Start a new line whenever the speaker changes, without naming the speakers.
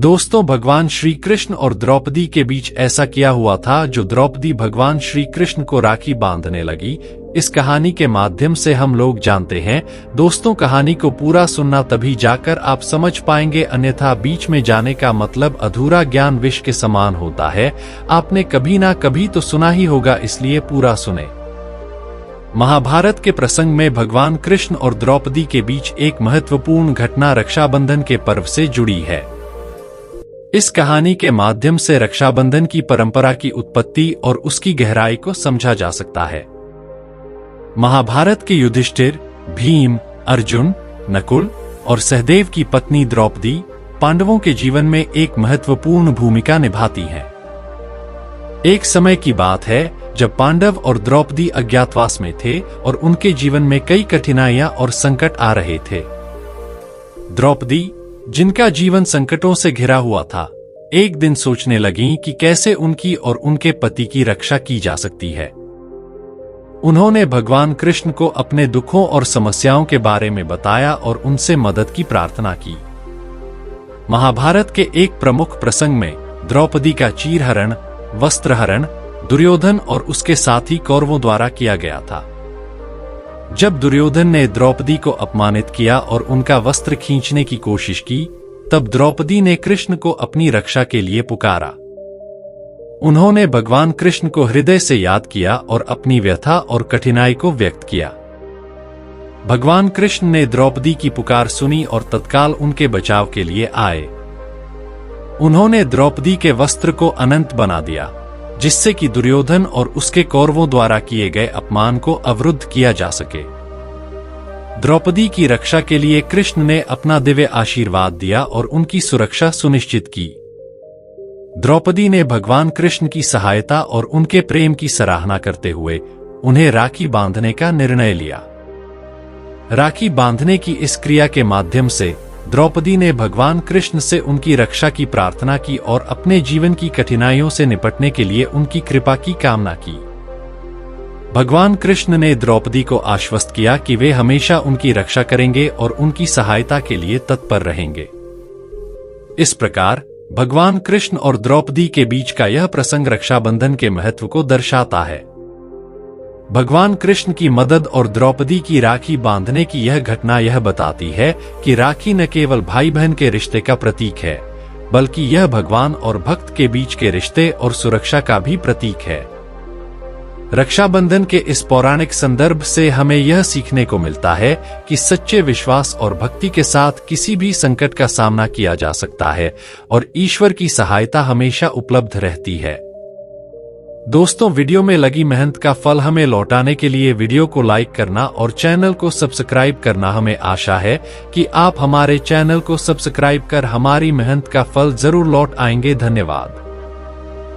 दोस्तों, भगवान श्री कृष्ण और द्रौपदी के बीच ऐसा क्या हुआ था जो द्रौपदी भगवान श्री कृष्ण को राखी बांधने लगी, इस कहानी के माध्यम से हम लोग जानते हैं। दोस्तों, कहानी को पूरा सुनना तभी जाकर आप समझ पाएंगे, अन्यथा बीच में जाने का मतलब अधूरा ज्ञान विष के समान होता है। आपने कभी ना कभी तो सुना ही होगा, इसलिए पूरा सुने। महाभारत के प्रसंग में भगवान कृष्ण और द्रौपदी के बीच एक महत्वपूर्ण घटना रक्षाबंधन के पर्व से जुड़ी है। इस कहानी के माध्यम से रक्षाबंधन की परंपरा की उत्पत्ति और उसकी गहराई को समझा जा सकता है। महाभारत के युधिष्ठिर, भीम, अर्जुन, नकुल और सहदेव की पत्नी द्रौपदी पांडवों के जीवन में एक महत्वपूर्ण भूमिका निभाती हैं। एक समय की बात है जब पांडव और द्रौपदी अज्ञातवास में थे और उनके जीवन में कई कठिनाइयां और संकट आ रहे थे। द्रौपदी, जिनका जीवन संकटों से घिरा हुआ था, एक दिन सोचने लगीं कि कैसे उनकी और उनके पति की रक्षा की जा सकती है। उन्होंने भगवान कृष्ण को अपने दुखों और समस्याओं के बारे में बताया और उनसे मदद की प्रार्थना की। महाभारत के एक प्रमुख प्रसंग में द्रौपदी का चीरहरण, वस्त्रहरण दुर्योधन और उसके साथी कौरवों द्वारा किया गया था। जब दुर्योधन ने द्रौपदी को अपमानित किया और उनका वस्त्र खींचने की कोशिश की, तब द्रौपदी ने कृष्ण को अपनी रक्षा के लिए पुकारा। उन्होंने भगवान कृष्ण को हृदय से याद किया और अपनी व्यथा और कठिनाई को व्यक्त किया। भगवान कृष्ण ने द्रौपदी की पुकार सुनी और तत्काल उनके बचाव के लिए आए। उन्होंने द्रौपदी के वस्त्र को अनंत बना दिया, जिससे कि दुर्योधन और उसके कौरवों द्वारा किए गए अपमान को अवरुद्ध किया जा सके। द्रौपदी की रक्षा के लिए कृष्ण ने अपना दिव्य आशीर्वाद दिया और उनकी सुरक्षा सुनिश्चित की। द्रौपदी ने भगवान कृष्ण की सहायता और उनके प्रेम की सराहना करते हुए उन्हें राखी बांधने का निर्णय लिया। राखी बांधने की इस क्रिया के माध्यम से द्रौपदी ने भगवान कृष्ण से उनकी रक्षा की प्रार्थना की और अपने जीवन की कठिनाइयों से निपटने के लिए उनकी कृपा की कामना की। भगवान कृष्ण ने द्रौपदी को आश्वस्त किया कि वे हमेशा उनकी रक्षा करेंगे और उनकी सहायता के लिए तत्पर रहेंगे। इस प्रकार भगवान कृष्ण और द्रौपदी के बीच का यह प्रसंग रक्षाबंधन के महत्व को दर्शाता है। भगवान कृष्ण की मदद और द्रौपदी की राखी बांधने की यह घटना यह बताती है कि राखी न केवल भाई बहन के रिश्ते का प्रतीक है, बल्कि यह भगवान और भक्त के बीच के रिश्ते और सुरक्षा का भी प्रतीक है। रक्षाबंधन के इस पौराणिक संदर्भ से हमें यह सीखने को मिलता है कि सच्चे विश्वास और भक्ति के साथ किसी भी संकट का सामना किया जा सकता है और ईश्वर की सहायता हमेशा उपलब्ध रहती है। दोस्तों, वीडियो में लगी मेहनत का फल हमें लौटाने के लिए वीडियो को लाइक करना और चैनल को सब्सक्राइब करना। हमें आशा है कि आप हमारे चैनल को सब्सक्राइब कर हमारी मेहनत का फल जरूर लौट आएंगे। धन्यवाद।